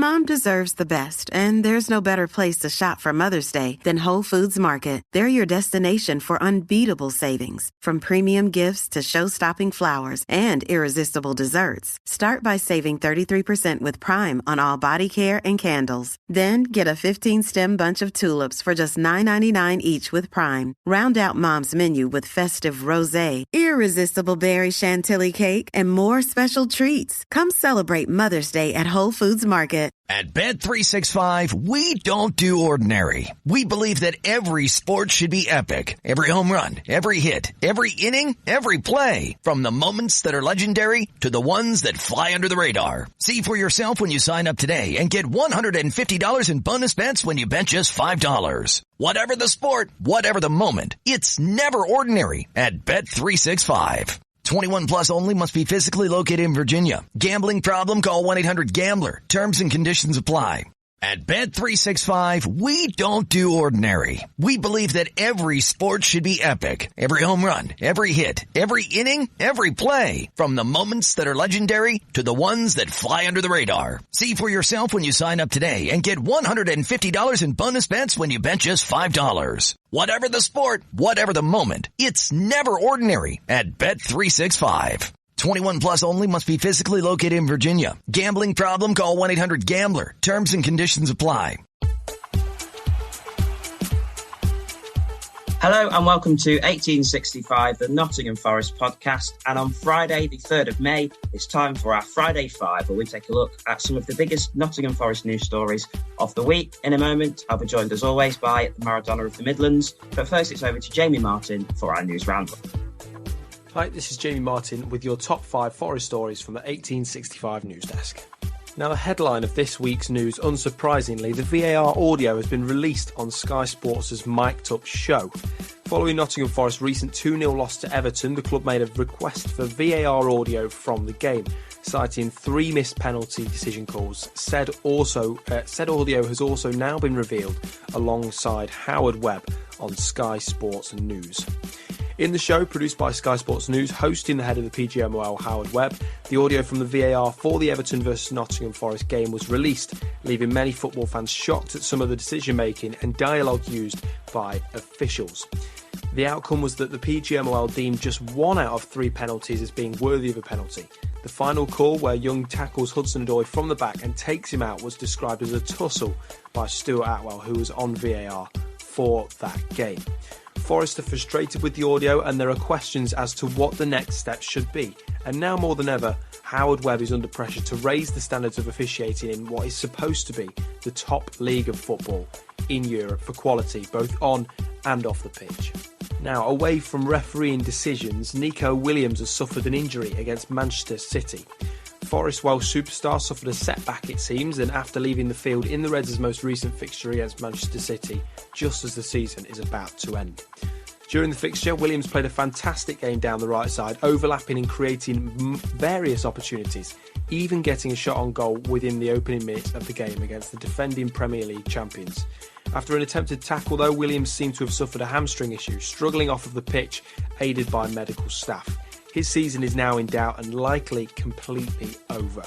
Mom deserves the best, and there's no better place to shop for Mother's Day than Whole Foods Market. They're your destination for unbeatable savings, from premium gifts to show-stopping flowers and irresistible desserts. Start by saving 33% with Prime on all body care and candles. Then get a 15-stem bunch of tulips for just $9.99 each with Prime. Round out Mom's menu with festive rosé, irresistible berry chantilly cake, and more special treats. Come celebrate Mother's Day at Whole Foods Market. At Bet365, we don't do ordinary. We believe that every sport should be epic. Every home run, every hit, every inning, every play. From the moments that are legendary to the ones that fly under the radar. See for yourself when you sign up today and get $150 in bonus bets when you bet just $5. Whatever the sport, whatever the moment, it's never ordinary at Bet365. 21 plus only. Must be physically located in Virginia. Gambling problem? Call 1-800-GAMBLER. Terms and conditions apply. At Bet365, we don't do ordinary. We believe that every sport should be epic. Every home run, every hit, every inning, every play. From the moments that are legendary to the ones that fly under the radar. See for yourself when you sign up today and get $150 in bonus bets when you bet just $5. Whatever the sport, whatever the moment, it's never ordinary at Bet365. 21 plus only. Must be physically located in Virginia. Gambling problem? Call 1-800-GAMBLER. Terms and conditions apply. Hello and welcome to 1865, the Nottingham Forest Podcast. And on Friday, the 3rd of May, it's time for our Friday 5, where we take a look at some of the biggest Nottingham Forest news stories of the week. In a moment, I'll be joined as always by the Maradona of the Midlands. But first, it's over to Jamie Martin for our news roundup. Hi, this is Jamie Martin with your top 5 Forest stories from the 1865 news desk. Now, the headline of this week's news, unsurprisingly, the VAR audio has been released on Sky Sports' mic'd up show. Following Nottingham Forest's recent 2-0 loss to Everton, the club made a request for VAR audio from the game, citing 3 missed penalty decision calls. Said audio has also now been revealed alongside Howard Webb on Sky Sports News. In the show, produced by Sky Sports News, hosting the head of the PGMOL, Howard Webb, the audio from the VAR for the Everton vs Nottingham Forest game was released, leaving many football fans shocked at some of the decision-making and dialogue used by officials. The outcome was that the PGMOL deemed just 1 out of 3 penalties as being worthy of a penalty. The final call, where Young tackles Hudson-Odoi from the back and takes him out, was described as a tussle by Stuart Atwell, who was on VAR for that game. Forest are frustrated with the audio and there are questions as to what the next steps should be. And now more than ever, Howard Webb is under pressure to raise the standards of officiating in what is supposed to be the top league of football in Europe for quality, both on and off the pitch. Now, away from refereeing decisions, Neco Williams has suffered an injury against Manchester City. Forest Welsh superstar suffered a setback, it seems, and after leaving the field in the Reds' most recent fixture against Manchester City, just as the season is about to end. During the fixture, Williams played a fantastic game down the right side, overlapping and creating various opportunities, even getting a shot on goal within the opening minutes of the game against the defending Premier League champions. After an attempted tackle, though, Williams seemed to have suffered a hamstring issue, struggling off of the pitch, aided by medical staff. His season is now in doubt and likely completely over.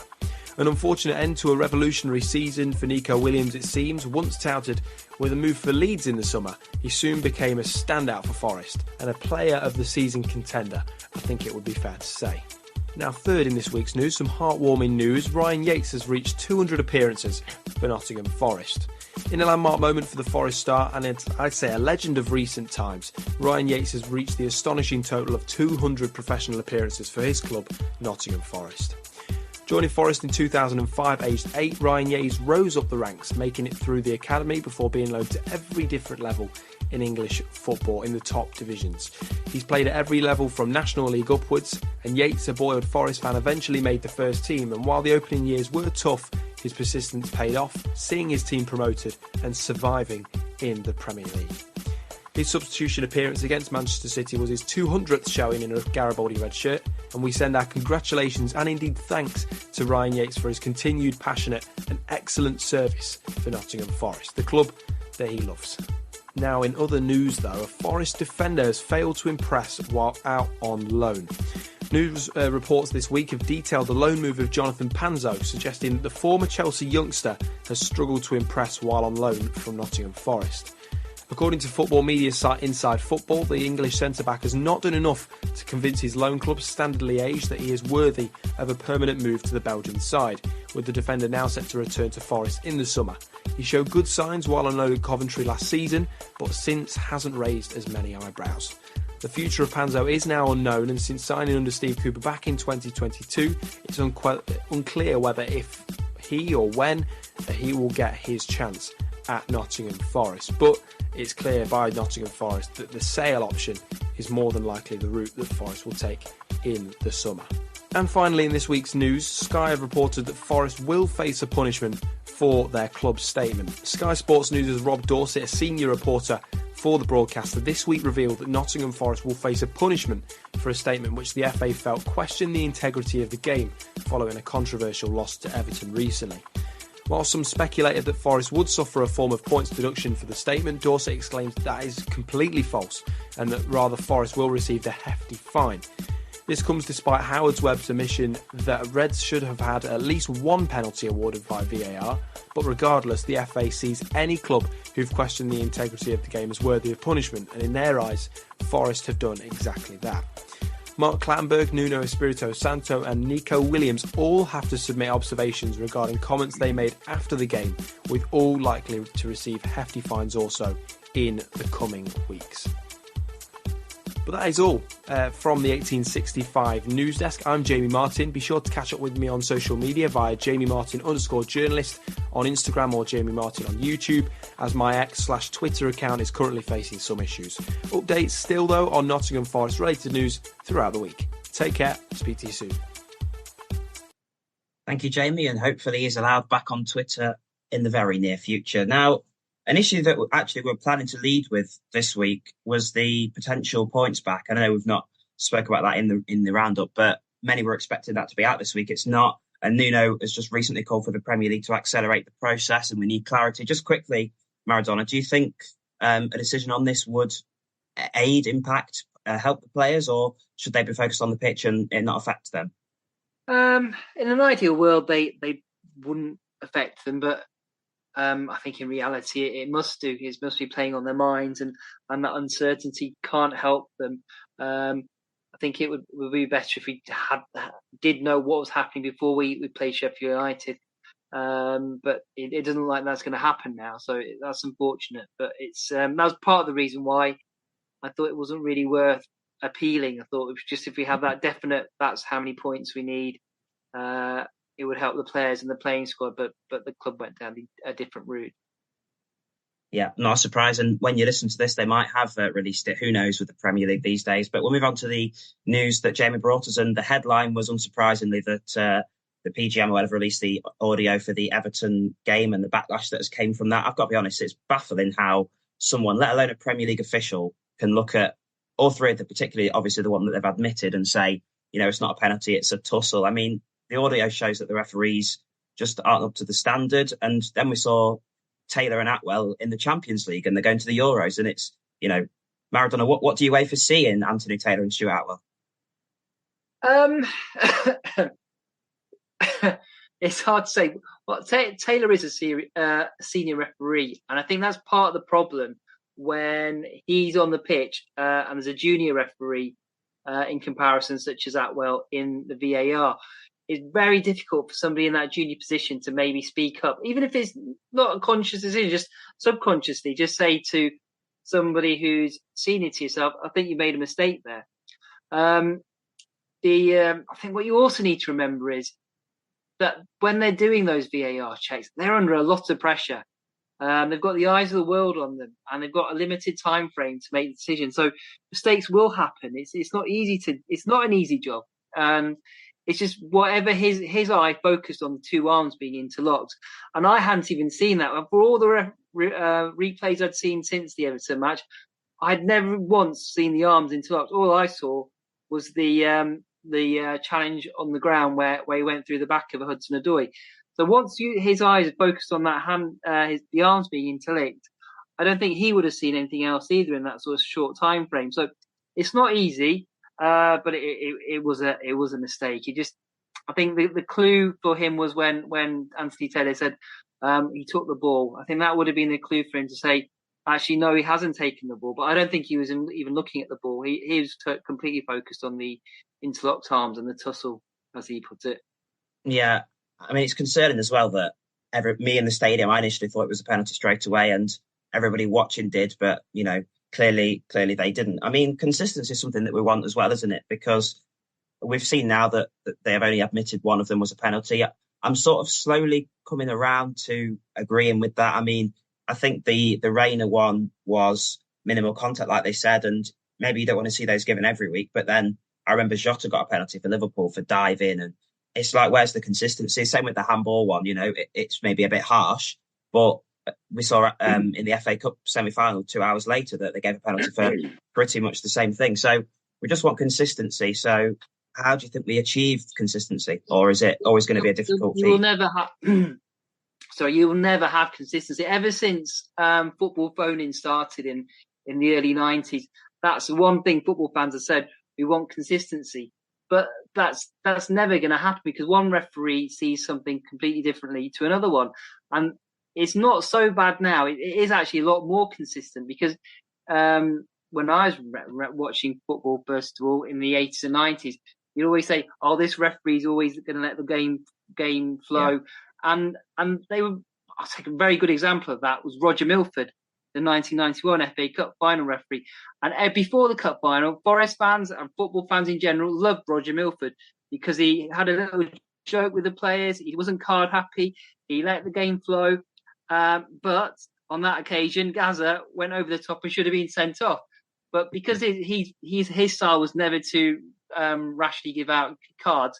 An unfortunate end to a revolutionary season for Neco Williams, it seems. Once touted with a move for Leeds in the summer, he soon became a standout for Forest and a player of the season contender, I think it would be fair to say. Now, third in this week's news, some heartwarming news. Ryan Yates has reached 200 appearances for Nottingham Forest. In a landmark moment for the Forest star, and I'd say a legend of recent times, Ryan Yates has reached the astonishing total of 200 professional appearances for his club, Nottingham Forest. Joining Forest in 2005, aged 8, Ryan Yates rose up the ranks, making it through the academy before being loaned to every different level in English football in the top divisions. He's played at every level from National League upwards, and Yates, a boyhood Forest fan, eventually made the first team, and while the opening years were tough, his persistence paid off, seeing his team promoted and surviving in the Premier League. His substitution appearance against Manchester City was his 200th showing in a Garibaldi red shirt, and we send our congratulations and indeed thanks to Ryan Yates for his continued passionate and excellent service for Nottingham Forest, the club that he loves. Now, in other news though, a Forest defender has failed to impress while out on loan. News reports this week have detailed the loan move of Jonathan Panzo, suggesting that the former Chelsea youngster has struggled to impress while on loan from Nottingham Forest. According to football media site Inside Football, the English centre-back has not done enough to convince his loan club Standard Liège that he is worthy of a permanent move to the Belgian side, with the defender now set to return to Forest in the summer. He showed good signs while on loan at Coventry last season, but since hasn't raised as many eyebrows. The future of Panzo is now unknown, and since signing under Steve Cooper back in 2022, it's unclear whether if he or when he will get his chance at Nottingham Forest. But it's clear by Nottingham Forest that the sale option is more than likely the route that Forest will take in the summer. And finally, in this week's news, Sky have reported that Forest will face a punishment for their club statement. Sky Sports News' Rob Dorset, a senior reporter for the broadcaster, this week revealed that Nottingham Forest will face a punishment for a statement which the FA felt questioned the integrity of the game following a controversial loss to Everton recently. While some speculated that Forest would suffer a form of points deduction for the statement, Dorset exclaims that is completely false and that rather Forest will receive a hefty fine. This comes despite Howard Webb's admission that Reds should have had at least one penalty awarded by VAR, but regardless, the FA sees any club who've questioned the integrity of the game as worthy of punishment, and in their eyes, Forest have done exactly that. Mark Clattenburg, Nuno Espirito Santo and Neco Williams all have to submit observations regarding comments they made after the game, with all likely to receive hefty fines also in the coming weeks. But that is all from the 1865 news desk. I'm Jamie Martin. Be sure to catch up with me on social media via JamieMartin_journalist on Instagram or Jamie Martin on YouTube, as my X/Twitter account is currently facing some issues. Updates still though on Nottingham Forest related news throughout the week. Take care. Speak to you soon. Thank you, Jamie, and hopefully he's allowed back on Twitter in the very near future. Now, an issue that we're planning to lead with this week was the potential points back. I know we've not spoke about that in the roundup, but many were expecting that to be out this week. It's not. And Nuno has just recently called for the Premier League to accelerate the process, and we need clarity. Just quickly, Maradona, do you think a decision on this would aid, impact, help the players, or should they be focused on the pitch and it not affect them? In an ideal world, they wouldn't affect them, but I think in reality it must do. It must be playing on their minds, and that uncertainty can't help them. I think it would be better if we did know what was happening before we played Sheffield United. But it doesn't look like that's going to happen now, so that's unfortunate. But it's that was part of the reason why I thought it wasn't really worth appealing. I thought it was just if we have that definite, that's how many points we need. It would help the players and the playing squad, but the club went down a different route. Yeah, not surprising. When you listen to this, they might have released it. Who knows with the Premier League these days? But we'll move on to the news that Jamie brought us. And the headline was, unsurprisingly, that the PGM will have released the audio for the Everton game and the backlash that has came from that. I've got to be honest, it's baffling how someone, let alone a Premier League official, can look at all three of them, particularly obviously the one that they've admitted, and say, it's not a penalty, it's a tussle. I mean, the audio shows that the referees just aren't up to the standard. And then we saw Taylor and Atwell in the Champions League, and they're going to the Euros. And it's, Maradona, what do you weigh for seeing Anthony Taylor and Stuart Atwell? It's hard to say. Well, Taylor is a senior referee, and I think that's part of the problem when he's on the pitch and there's a junior referee in comparison, such as Atwell in the VAR. It's very difficult for somebody in that junior position to maybe speak up, even if it's not a conscious decision, just subconsciously, just say to somebody who's senior to yourself, I think you made a mistake there. I think what you also need to remember is that when they're doing those VAR checks, they're under a lot of pressure. They've got the eyes of the world on them, and they've got a limited time frame to make the decision. So mistakes will happen. It's not an easy job. It's just whatever his eye focused on the two arms being interlocked. And I hadn't even seen that. For all the replays I'd seen since the Everton match, I'd never once seen the arms interlocked. All I saw was the challenge on the ground where he went through the back of a Hudson-Odoi. So once his eyes are focused on that hand, the arms being interlinked, I don't think he would have seen anything else either in that sort of short time frame. So it's not easy. but it was a mistake. I think the clue for him was when Anthony Taylor said he took the ball. I think that would have been the clue for him to say, actually, no, he hasn't taken the ball. But I don't think he was even looking at the ball. He was completely focused on the interlocked arms and the tussle, as he put it. Yeah, I mean, it's concerning as well that me in the stadium, I initially thought it was a penalty straight away, and everybody watching did, but clearly they didn't. I mean, consistency is something that we want as well, isn't it? Because we've seen now that they have only admitted one of them was a penalty. I'm sort of slowly coming around to agreeing with that. I mean, I think the Reina one was minimal contact, like they said, and maybe you don't want to see those given every week. But then I remember Jota got a penalty for Liverpool for diving, and it's like, where's the consistency? Same with the handball one. It's maybe a bit harsh, but we saw in the FA Cup semi-final 2 hours later that they gave a penalty for pretty much the same thing. So we just want consistency. So how do you think we achieve consistency, or is it always going to be a difficult feat? You will never have consistency. Ever since football phoning started in the early 90s, that's the one thing football fans have said: we want consistency. But that's never going to happen, because one referee sees something completely differently to another one, and it's not so bad now. It is actually a lot more consistent, because when I was watching football, first of all, in the 80s and 90s, you'd always say, "Oh, this referee's always going to let the game flow," and they were. I'll take a very good example of that was Roger Milford, the 1991 FA Cup final referee. And before the Cup final, Forest fans and football fans in general loved Roger Milford because he had a little joke with the players. He wasn't card happy. He let the game flow. But on that occasion, Gaza went over the top and should have been sent off. But because his style was never to rashly give out cards,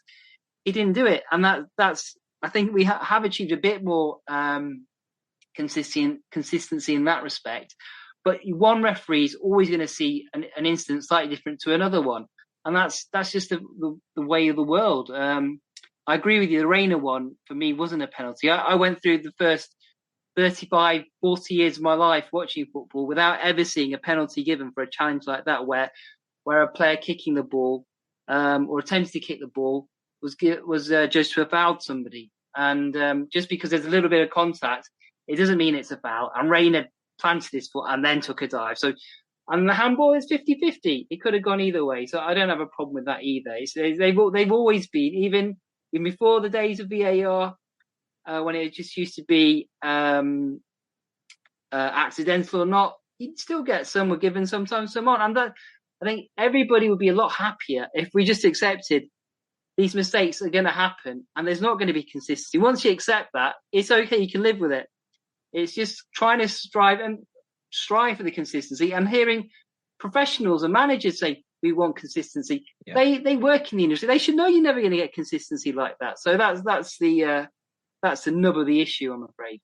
he didn't do it. And that's I think we have achieved a bit more consistency in that respect. But one referee is always going to see an instance slightly different to another one. And that's just the way of the world. I agree with you. The Reina one, for me, wasn't a penalty. I went through the first 35, 40 years of my life watching football without ever seeing a penalty given for a challenge like that, where a player kicking the ball or attempting to kick the ball was judged to have fouled somebody. And just because there's a little bit of contact, it doesn't mean it's a foul. And Reina planted his foot and then took a dive. And the handball is 50-50. It could have gone either way. So I don't have a problem with that either. They've always been, even before the days of VAR, when it just used to be accidental or not, you'd still get some were given, sometimes some aren't. And I think everybody would be a lot happier if we just accepted these mistakes are going to happen and there's not going to be consistency. Once you accept that, it's okay. You can live with it. It's just trying to strive for the consistency, and hearing professionals and managers say, we want consistency. Yeah. They work in the industry. They should know you're never going to get consistency like that. So that's the nub of the issue, I'm afraid.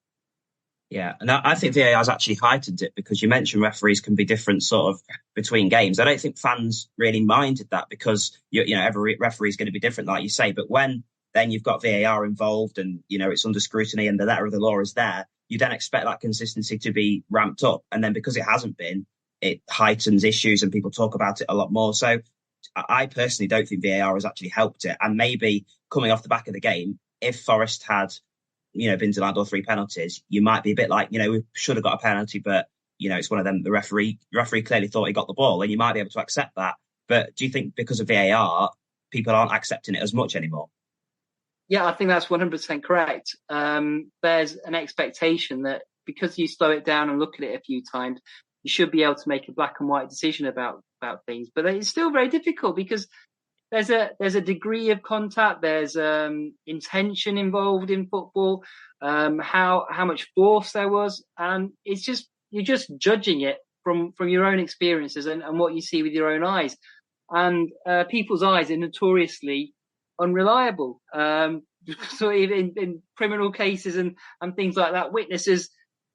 Yeah, and I think VAR has actually heightened it, because you mentioned referees can be different sort of between games. I don't think fans really minded that, because every referee is going to be different, like you say. But when then you've got VAR involved and it's under scrutiny and the letter of the law is there, you then expect that consistency to be ramped up. And then because it hasn't been, it heightens issues and people talk about it a lot more. So I personally don't think VAR has actually helped it. And maybe coming off the back of the game, if Forest had been denied all 3 penalties, you might be a bit like, we should have got a penalty, but, it's one of them. The referee clearly thought he got the ball, and you might be able to accept that. But do you think because of VAR, people aren't accepting it as much anymore? Yeah, I think that's 100% correct. There's an expectation that because you slow it down and look at it a few times, you should be able to make a black and white decision about things. But it's still very difficult, because there's a degree of contact. There's intention involved in football. How much force there was, and you're just judging it from your own experiences and what you see with your own eyes. And people's eyes are notoriously unreliable. So in criminal cases and things like that, witnesses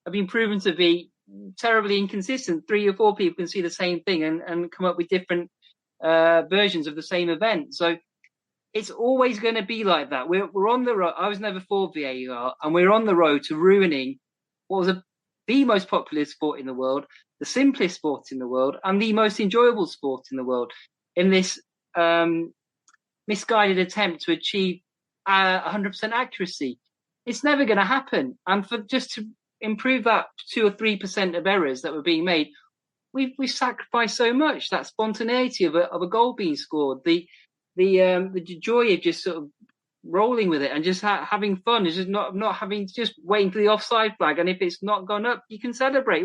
have been proven to be terribly inconsistent. 3 or 4 people can see the same thing and come up with different versions of the same event. So it's always going to be like that. We're on the road. I was never for VAR, and we're on the road to ruining what was the most popular sport in the world, the simplest sport in the world, and the most enjoyable sport in the world, in this misguided attempt to achieve 100% accuracy. It's never going to happen. And for just to improve that 2 or 3% of errors that were being made, we sacrificed so much. That spontaneity of a goal being scored, the joy of just sort of rolling with it and just having fun, is just not having, just waiting for the offside flag. And if it's not gone up, you can celebrate.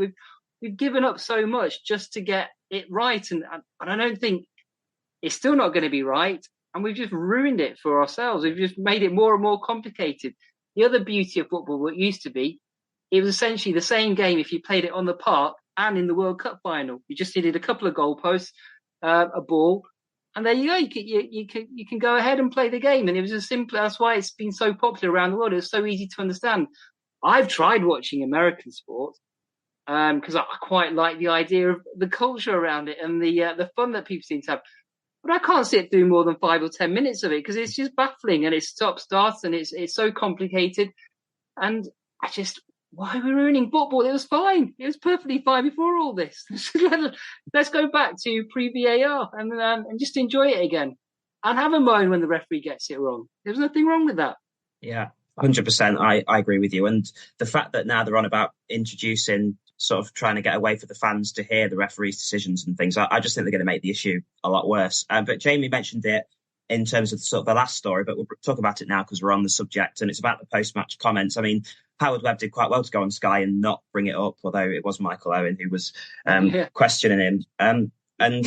We've given up so much just to get it right, and I don't think it's still not going to be right. And we've just ruined it for ourselves. We've just made it more and more complicated. The other beauty of football, what used to be, it was essentially the same game if you played it on the park and in the World Cup final. You just needed a couple of goalposts, a ball, and there you go. You can go ahead and play the game. And it was as simple. That's why it's been so popular around the world. It's so easy to understand. I've tried watching American sport because I quite like the idea of the culture around it and the fun that people seem to have. But I can't sit through more than 5 or 10 minutes of it because it's just baffling and it's stop-starts and it's so complicated. And why are we ruining football? It was fine. It was perfectly fine before all this. Let's go back to pre-VAR and just enjoy it again. And have a moan when the referee gets it wrong. There's nothing wrong with that. Yeah, 100%. I agree with you. And the fact that now they're on about introducing, sort of trying to get away for the fans to hear the referee's decisions and things, I just think they're going to make the issue a lot worse. But Jamie mentioned it in terms of sort of the last story, but we'll talk about it now because we're on the subject, and it's about the post-match comments. I mean, Howard Webb did quite well to go on Sky and not bring it up, although it was Michael Owen who was questioning him. And,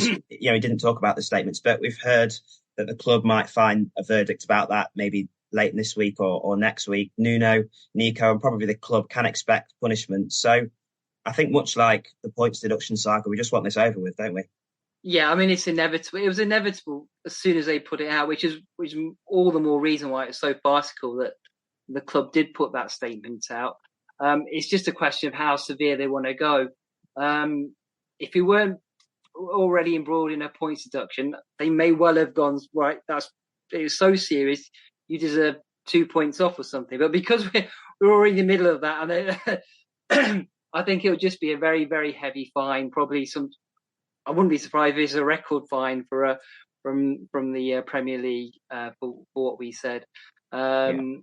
you know, he didn't talk about the statements, but we've heard that the club might find a verdict about that maybe late this week or next week. Nuno, Neco, and probably the club can expect punishment. So I think much like the points deduction cycle, we just want this over with, don't we? Yeah, I mean, it's inevitable. It was inevitable as soon as they put it out, which is all the more reason why it's so farcical that the club did put that statement out. It's just a question of how severe they want to go. If you weren't already embroiled in a points deduction, they may well have gone, right, it was so serious, you deserve 2 points off or something. But because we're already in the middle of that, and I think it would just be a very, very heavy fine. Probably I wouldn't be surprised if it's a record fine from the Premier League for what we said. It'll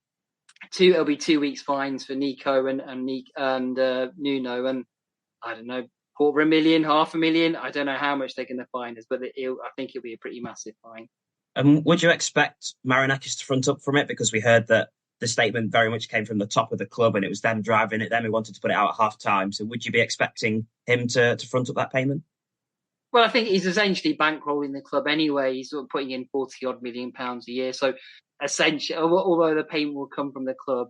be 2 weeks fines for Neco and Nuno, and I don't know, $250,000, $500,000. I don't know how much they're going to fine us, but I think it'll be a pretty massive fine. Would you expect Marinakis to front up from it? Because we heard that the statement very much came from the top of the club and it was them driving it, them who wanted to put it out at half time. So would you be expecting him to front up that payment? Well, I think he's essentially bankrolling the club anyway. He's sort of putting in £40-odd million a year. So essentially, although the payment will come from the club,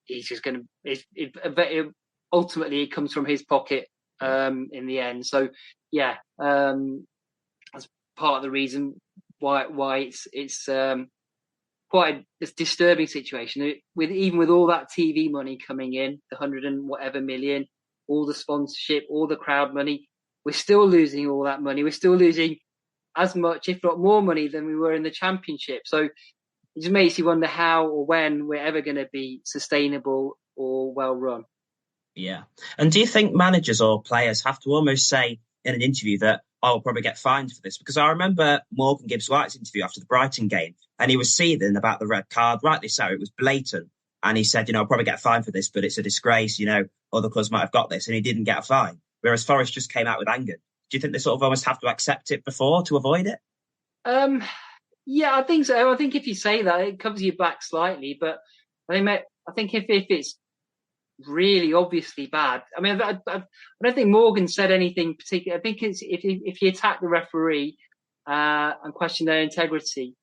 he's just going to, ultimately it comes from his pocket in the end. So yeah, that's part of the reason why it's quite a disturbing situation. Even with all that TV money coming in, the 100 and whatever million, all the sponsorship, all the crowd money, we're still losing all that money. We're still losing as much, if not more money than we were in the Championship. So it just makes you wonder how or when we're ever going to be sustainable or well run. Yeah. And do you think managers or players have to almost say in an interview that, I'll probably get fined for this? Because I remember Morgan Gibbs-White's interview after the Brighton game, and he was seething about the red card, rightly so. It was blatant. And he said, I'll probably get fined for this, but it's a disgrace. Other clubs might have got this, and he didn't get a fine. Whereas Forest just came out with anger. Do you think they sort of almost have to accept it before to avoid it? Yeah, I think so. I think if you say that, it covers you back slightly. But I think if it's really obviously bad, I mean, I don't think Morgan said anything particular. I think it's if you attack the referee and question their integrity,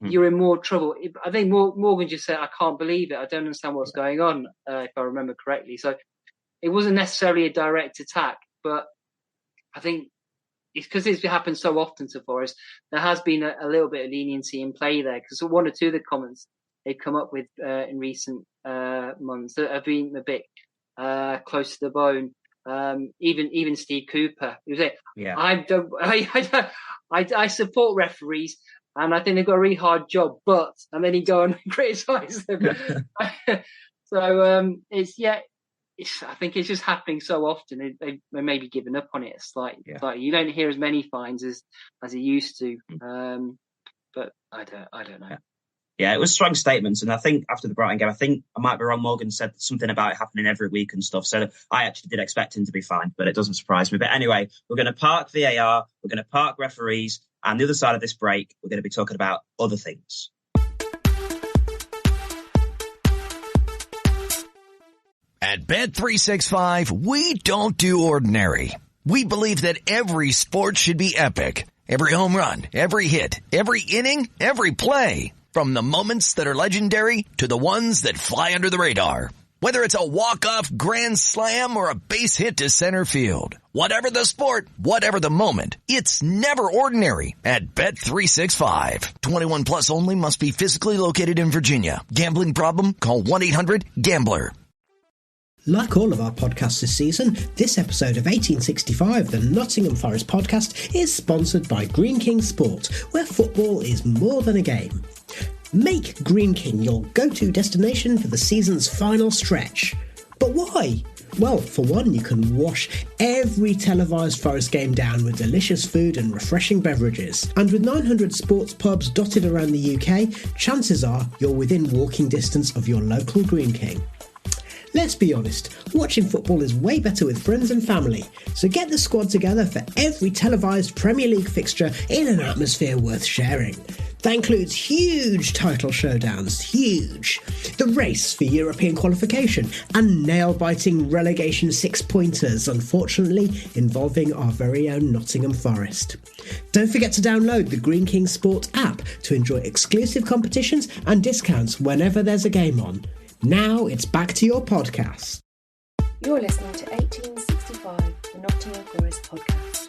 you're in more trouble. I think Morgan just said, I can't believe it. I don't understand what's going on, if I remember correctly. So it wasn't necessarily a direct attack, but I think it's because it's happened so often to Forest, there has been a little bit of leniency in play there, because one or two of the comments they've come up with in recent months that have been a bit close to the bone. Even Steve Cooper, he was like, yeah. I support referees, and I think they've got a really hard job, and then he go and criticise them. So it's I think it's just happening so often. They may be giving up on it slightly. You don't hear as many fines as it used to. But I don't know. Yeah, it was strong statements. And I think after the Brighton game, I might be wrong, Morgan said something about it happening every week and stuff. So I actually did expect him to be fined, but it doesn't surprise me. But anyway, we're going to park VAR, we're going to park referees, and the other side of this break, we're going to be talking about other things. At Bet365, we don't do ordinary. We believe that every sport should be epic. Every home run, every hit, every inning, every play. From the moments that are legendary to the ones that fly under the radar. Whether it's a walk-off grand slam or a base hit to center field. Whatever the sport, whatever the moment, it's never ordinary at Bet365. 21 plus only, must be physically located in Virginia. Gambling problem? Call 1-800-GAMBLER. Like all of our podcasts this season, this episode of 1865, the Nottingham Forest Podcast, is sponsored by Greene King Sport, where football is more than a game. Make Greene King your go-to destination for the season's final stretch. But why? Well, for one, you can wash every televised Forest game down with delicious food and refreshing beverages. And with 900 sports pubs dotted around the UK, chances are you're within walking distance of your local Greene King. Let's be honest, watching football is way better with friends and family, so get the squad together for every televised Premier League fixture in an atmosphere worth sharing. That includes huge title showdowns, huge, the race for European qualification, and nail-biting relegation six-pointers, unfortunately involving our very own Nottingham Forest. Don't forget to download the Greene King Sport app to enjoy exclusive competitions and discounts whenever there's a game on. Now it's back to your podcast. You're listening to 1865, the Nottingham Forest Podcast.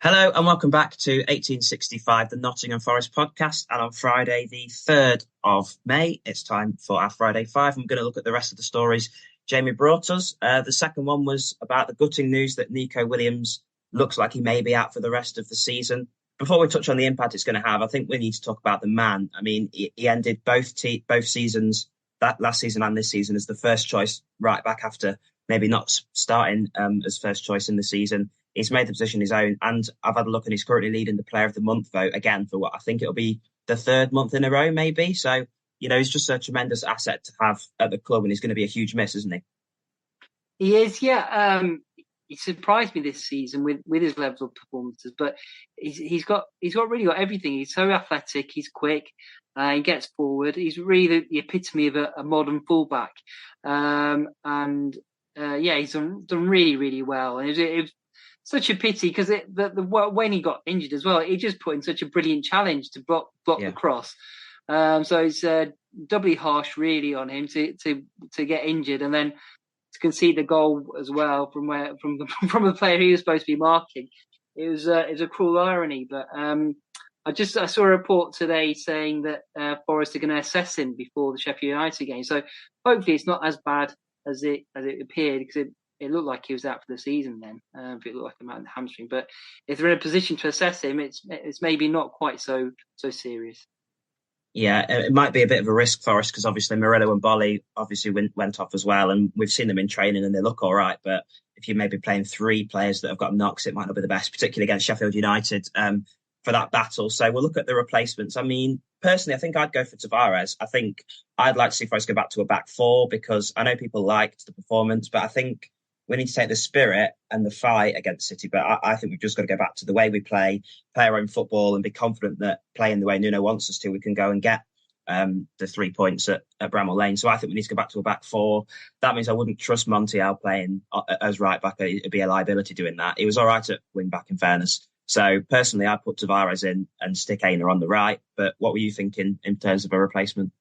Hello and welcome back to 1865, the Nottingham Forest Podcast. And on Friday, the 3rd of May, it's time for our Friday 5. I'm going to look at the rest of the stories Jamie brought us. The second one was about the gutting news that Neco Williams looks like he may be out for the rest of the season. Before we touch on the impact it's going to have, I think we need to talk about the man. I mean, he ended both seasons, that last season and this season, as the first choice right back after maybe not starting as first choice in the season. He's made the position his own, and I've had a look and he's currently leading the Player of the Month vote again for what I think it'll be the 3rd month in a row, maybe. So, he's just a tremendous asset to have at the club, and he's going to be a huge miss, isn't he? He is, yeah. He surprised me this season with his level of performances, but he's really got everything. He's so athletic, he's quick, he gets forward. He's really the epitome of a modern fullback, he's done really, really well. And it was such a pity because when he got injured as well, he just put in such a brilliant challenge to block the cross. So it's doubly harsh, really, on him to get injured and then to concede the goal as well from the player he was supposed to be marking. It was a cruel irony, but I saw a report today saying that Forest are going to assess him before the Sheffield United game. So hopefully it's not as bad as it appeared, because it looked like he was out for the season then. If it looked like a hamstring, but if they're in a position to assess him, it's maybe not quite so serious. Yeah, it might be a bit of a risk for us because obviously Murillo and Bolly obviously went off as well, and we've seen them in training and they look all right. But if you may be playing 3 players that have got knocks, it might not be the best, particularly against Sheffield United for that battle. So we'll look at the replacements. I mean, personally, I think I'd go for Tavares. I think I'd like to see Forest go back to a back 4 because I know people liked the performance, but I think we need to take the spirit and the fight against City. But I think we've just got to go back to the way we play our own football and be confident that playing the way Nuno wants us to, we can go and get the 3 points at Bramall Lane. So I think we need to go back to a back 4. That means I wouldn't trust Montiel playing as right back. It'd be a liability doing that. He was all right at wing back, in fairness. So personally, I'd put Tavares in and stick Aina on the right. But what were you thinking in terms of a replacement?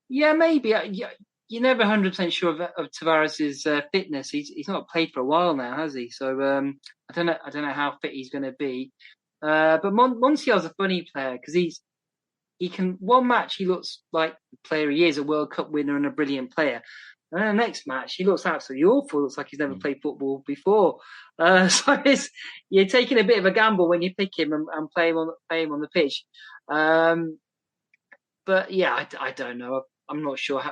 Yeah, maybe. You're never 100% sure of Tavares' fitness. He's not played for a while now, has he? So I don't know how fit he's going to be. But Montiel's a funny player because he can, one match he looks like the player he is, a World Cup winner and a brilliant player. And then the next match he looks absolutely awful. Looks like he's never played football before. So you're taking a bit of a gamble when you pick him and play him on the pitch. But yeah, I don't know. I'm not sure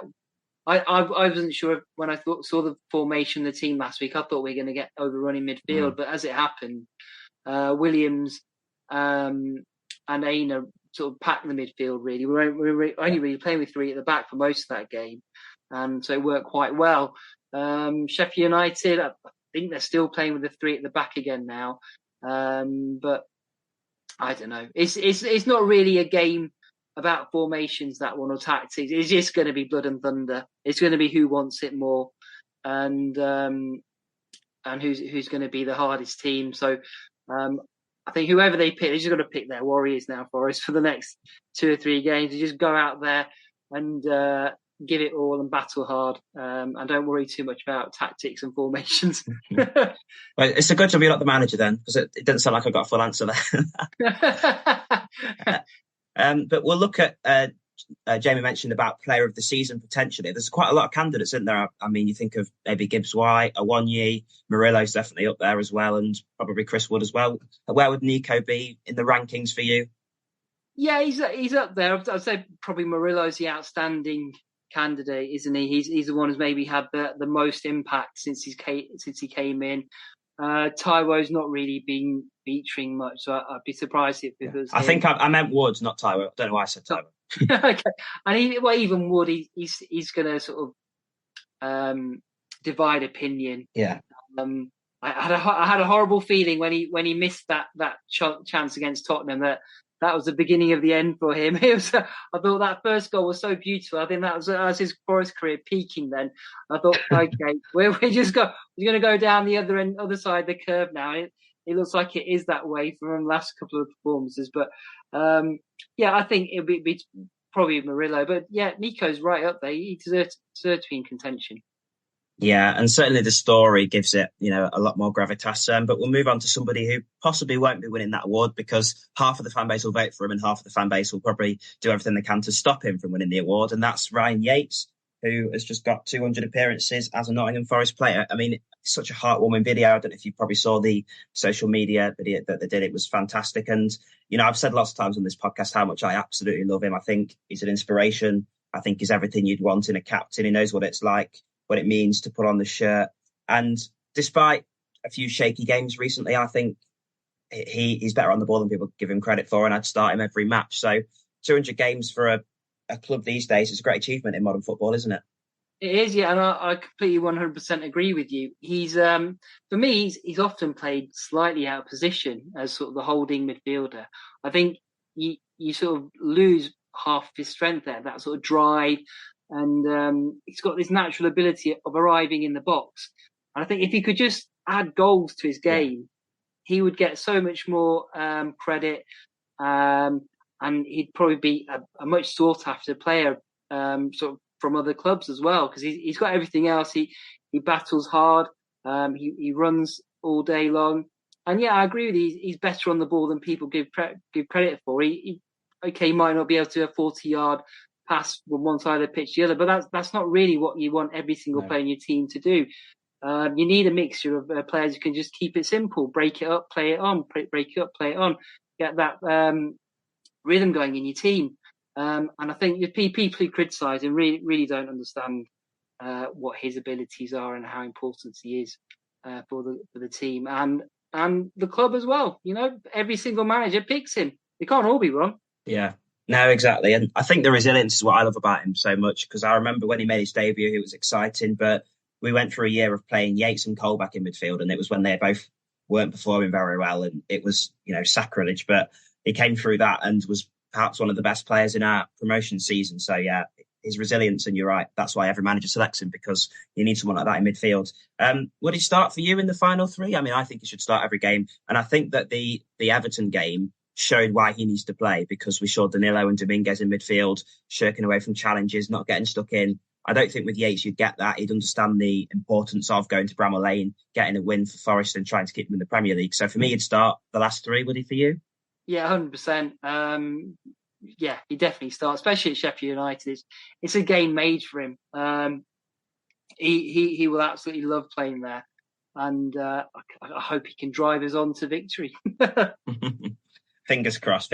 I wasn't sure when I saw the formation of the team last week. I thought we were going to get overrun in midfield, but as it happened, Williams and Aina sort of packed the midfield. Really, we were only really playing with three at the back for most of that game, so it worked quite well. Sheffield United, I think they're still playing with the three at the back again now, but I don't know. It's not really a game about formations, that one, or tactics. It's just going to be blood and thunder. It's going to be who wants it more, and who's going to be the hardest team. So I think whoever they pick, they're just going to pick their warriors now for us for the next 2 or 3 games. You just go out there and give it all and battle hard, and don't worry too much about tactics and formations. Well, it's a good job you're not the manager then, because it doesn't sound like I got a full answer there. But we'll look at, Jamie mentioned about player of the season potentially. There's quite a lot of candidates, isn't there? I mean, you think of maybe Gibbs White, Awoniyi, Murillo's definitely up there as well, and probably Chris Wood as well. Where would Neco be in the rankings for you? Yeah, he's up there. I'd say probably Murillo's the outstanding candidate, isn't he? He's the one who's maybe had the most impact since he came in. Taiwo's not really been featuring much, so I'd be surprised if it was. I think I meant Wood, not Taiwo. I don't know why I said Taiwo. Okay, and even Wood, he's going to sort of divide opinion. Yeah. I had a horrible feeling when he missed that chance against Tottenham that was the beginning of the end for him. I thought that first goal was so beautiful. I think that was his Forest career peaking then. I thought, okay, we're going to go down the other side of the curve now. It looks like it is that way from the last couple of performances. But yeah, I think it'll be probably Murillo. But yeah, Neco's right up there. He deserves to be in contention. Yeah, and certainly the story gives it, a lot more gravitas. But we'll move on to somebody who possibly won't be winning that award, because half of the fan base will vote for him and half of the fan base will probably do everything they can to stop him from winning the award. And that's Ryan Yates, who has just got 200 appearances as a Nottingham Forest player. I mean, it's such a heartwarming video. I don't know if you probably saw the social media video that they did. It was fantastic. And, I've said lots of times on this podcast how much I absolutely love him. I think he's an inspiration. I think he's everything you'd want in a captain. He knows what it's like, what it means to put on the shirt. And despite a few shaky games recently, I think he's better on the ball than people give him credit for, and I'd start him every match. So 200 games for a club these days is a great achievement in modern football, isn't it? It is, yeah, and I completely 100% agree with you. He's, for me, he's often played slightly out of position as sort of the holding midfielder. I think you sort of lose half of his strength there, that sort of drive, and he's got this natural ability of arriving in the box. And I think if he could just add goals to his game, he would get so much more credit, and he'd probably be a much sought-after player, sort of from other clubs as well, because he's got everything else. He battles hard, he runs all day long, and yeah, I agree with you. He's better on the ball than people give credit for. He might not be able to do a 40-yard pass from one side of the pitch to the other, but that's not really what you want every single player in your team to do. You need a mixture of players who can just keep it simple, break it up, play it on, break it up, play it on, get that rhythm going in your team. And I think the people who criticise him really don't understand what his abilities are and how important he is for the team and the club as well. Every single manager picks him. They can't all be wrong. Yeah. No, exactly. And I think the resilience is what I love about him so much, because I remember when he made his debut, it was exciting, but we went through a year of playing Yates and Colback in midfield, and it was when they both weren't performing very well, and it was, sacrilege, but he came through that and was perhaps one of the best players in our promotion season. So yeah, his resilience, and you're right, that's why every manager selects him, because you need someone like that in midfield. Would he start for you in the final three? I mean, I think he should start every game, and I think that the Everton game showed why he needs to play, because we saw Danilo and Dominguez in midfield shirking away from challenges, not getting stuck in. I don't think with Yates you'd get that. He'd understand the importance of going to Bramall Lane, getting a win for Forest and trying to keep them in the Premier League. So for me, he'd start the last three. Would he for you? Yeah, 100%. Yeah, he definitely starts, especially at Sheffield United. It's a game made for him. He will absolutely love playing there, and I hope he can drive us on to victory. Fingers crossed.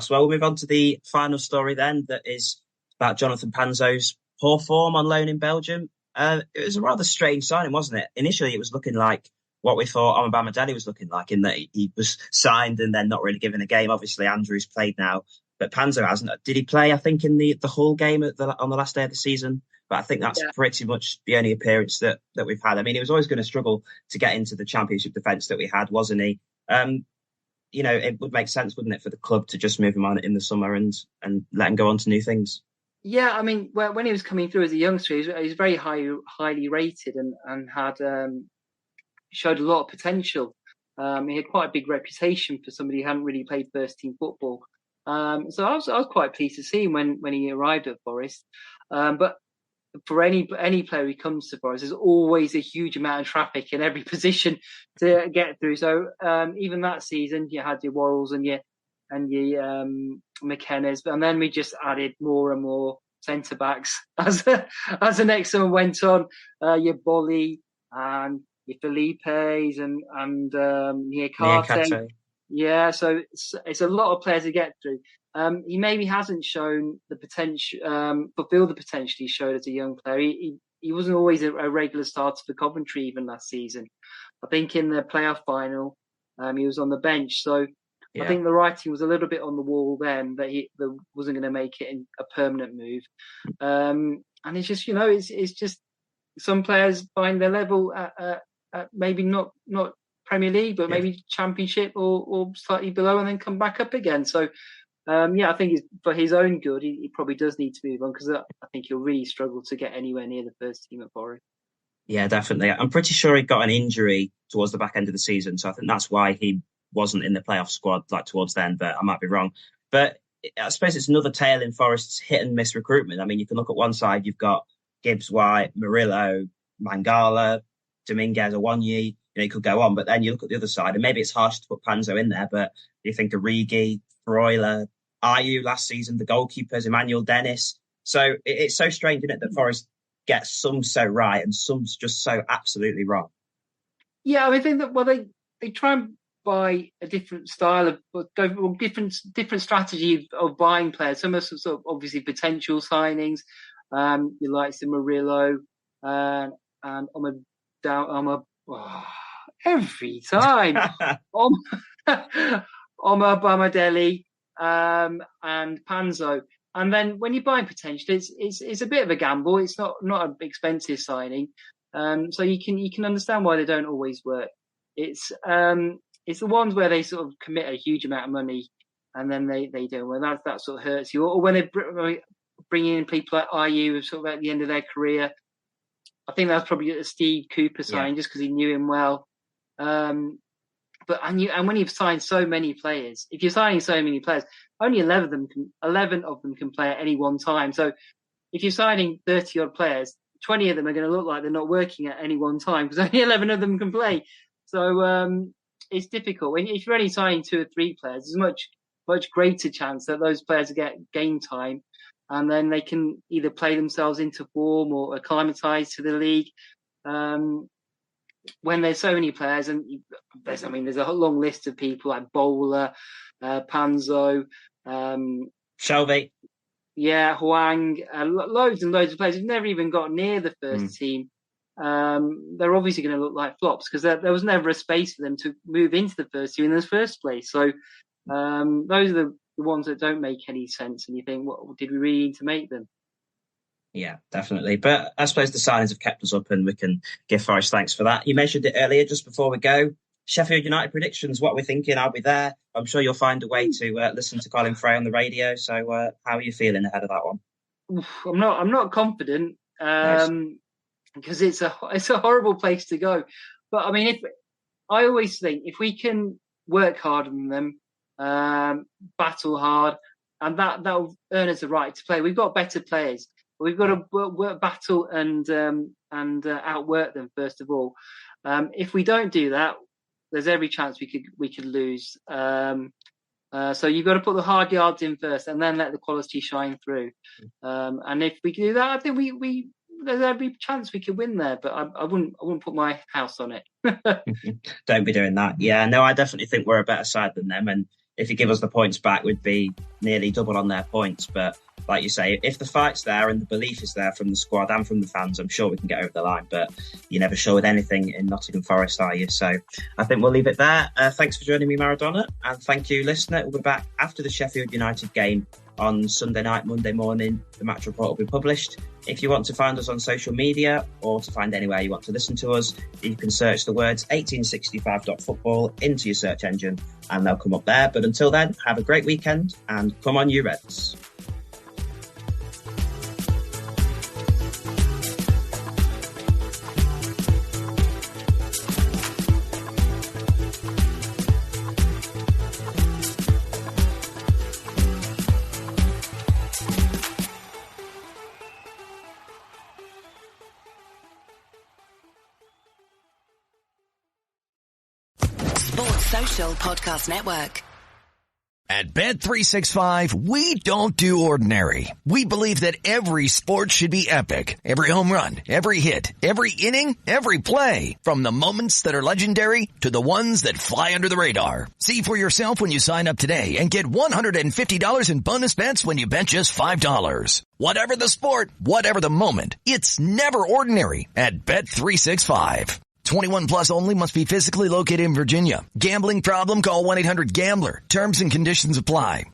Well, we'll move on to the final story then, that is about Jonathan Panzo's poor form on loan in Belgium. It was a rather strange signing, wasn't it? Initially, it was looking like what we thought Omobamidele was looking like, in that he was signed and then not really given a game. Obviously, Andrew's played now, but Panzo hasn't. Did he play, I think, in the Hull game on the last day of the season? But I think that's pretty much the only appearance that we've had. I mean, he was always going to struggle to get into the Championship defence that we had, wasn't he? It would make sense, wouldn't it, for the club to just move him on in the summer and let him go on to new things? Yeah, I mean, when he was coming through as a youngster, he was very highly rated and had showed a lot of potential. He had quite a big reputation for somebody who hadn't really played first team football. So I was quite pleased to see him when he arrived at Forest. But for any player who comes to Forest, there's always a huge amount of traffic in every position to get through. So even that season, you had your Worrells and your McKenna's, and then we just added more and more centre backs as the next summer went on. Your Bolly and your Felipe's and Niakate. Yeah, so it's a lot of players to get through. He maybe hasn't shown the potential, fulfilled the potential he showed as a young player. He wasn't always a regular starter for Coventry even last season. I think in the playoff final, he was on the bench. So I think the writing was a little bit on the wall then that he wasn't going to make it in a permanent move. And it's just, it's just some players find their level at maybe not Premier League, but maybe Championship or slightly below, and then come back up again. So, I think for his own good, he probably does need to move on, because I think he'll really struggle to get anywhere near the first team at Forest. Yeah, definitely. I'm pretty sure he got an injury towards the back end of the season, so I think that's why he wasn't in the playoff squad towards then, but I might be wrong. But I suppose it's another tale in Forest's hit and miss recruitment. I mean, you can look at one side, you've got Gibbs White, Murillo, Mangala, Dominguez, Owanyi, you could go on, but then you look at the other side, and maybe it's harsh to put Panzo in there, but you think of Origi, Broiler, Ayew last season, the goalkeepers, Emmanuel Dennis. So it's so strange, isn't it, that Forest gets some so right and some's just so absolutely wrong. Yeah, I think that they try and buy a different style of different strategy of buying players. Some are sort of obviously potential signings. You like some Murillo and every time Omobamidele and Panzo. And then when you're buying potential, it's a bit of a gamble. It's not an expensive signing, so you can understand why they don't always work. It's the ones where they sort of commit a huge amount of money and then they don't. Well, that sort of hurts you. Or when they bring in people like Ayew sort of at the end of their career. I think that's probably a Steve Cooper signing just because he knew him well. And when you've signed so many players, if you're signing so many players, only 11 of them can play at any one time. So if you're signing 30 odd players, 20 of them are going to look like they're not working at any one time because only 11 of them can play. So it's difficult. If you're only signing 2 or 3 players, there's a much greater chance that those players get game time, and then they can either play themselves into form or acclimatise to the league. When there's so many players, and there's a long list of people like Bowler, Panzo, Shelby, Huang, loads and loads of players who've never even got near the first team. They're obviously going to look like flops because there was never a space for them to move into the first team in the first place. So those are the ones that don't make any sense, and you think, what did we really need to make them? Yeah, definitely. But I suppose the signings have kept us up, and we can give Forest thanks for that. You mentioned it earlier, just before we go. Sheffield United predictions, what we're thinking. I'll be there. I'm sure you'll find a way to listen to Colin Fray on the radio. So how are you feeling ahead of that one? I'm not confident because it's a horrible place to go. But I mean, I always think if we can work harder than them, battle hard, and that'll earn us the right to play. We've got better players. We've got to work, battle and outwork them first of all. If we don't do that, there's every chance we could lose. So you've got to put the hard yards in first, and then let the quality shine through. And if we do that, I think there's every chance we could win there. But I wouldn't put my house on it. Don't be doing that. Yeah, no, I definitely think we're a better side than them, and if you give us the points back, we'd be nearly double on their points. But like you say, if the fight's there and the belief is there from the squad and from the fans, I'm sure we can get over the line. But you're never sure with anything in Nottingham Forest, are you? So I think we'll leave it there. Thanks for joining me, Maradona. And thank you, listener. We'll be back after the Sheffield United game on Sunday night, Monday morning. The match report will be published. If you want to find us on social media or to find anywhere you want to listen to us, you can search the words 1865.football into your search engine and they'll come up there. But until then, have a great weekend and come on, you Reds. Podcast Network. At Bet365, we don't do ordinary. We believe that every sport should be epic. Every home run, every hit, every inning, every play. From the moments that are legendary to the ones that fly under the radar. See for yourself when you sign up today and get $150 in bonus bets when you bet just $5. Whatever the sport, whatever the moment, it's never ordinary at Bet365. 21 plus only, must be physically located in Virginia. Gambling problem? Call 1-800-GAMBLER. Terms and conditions apply.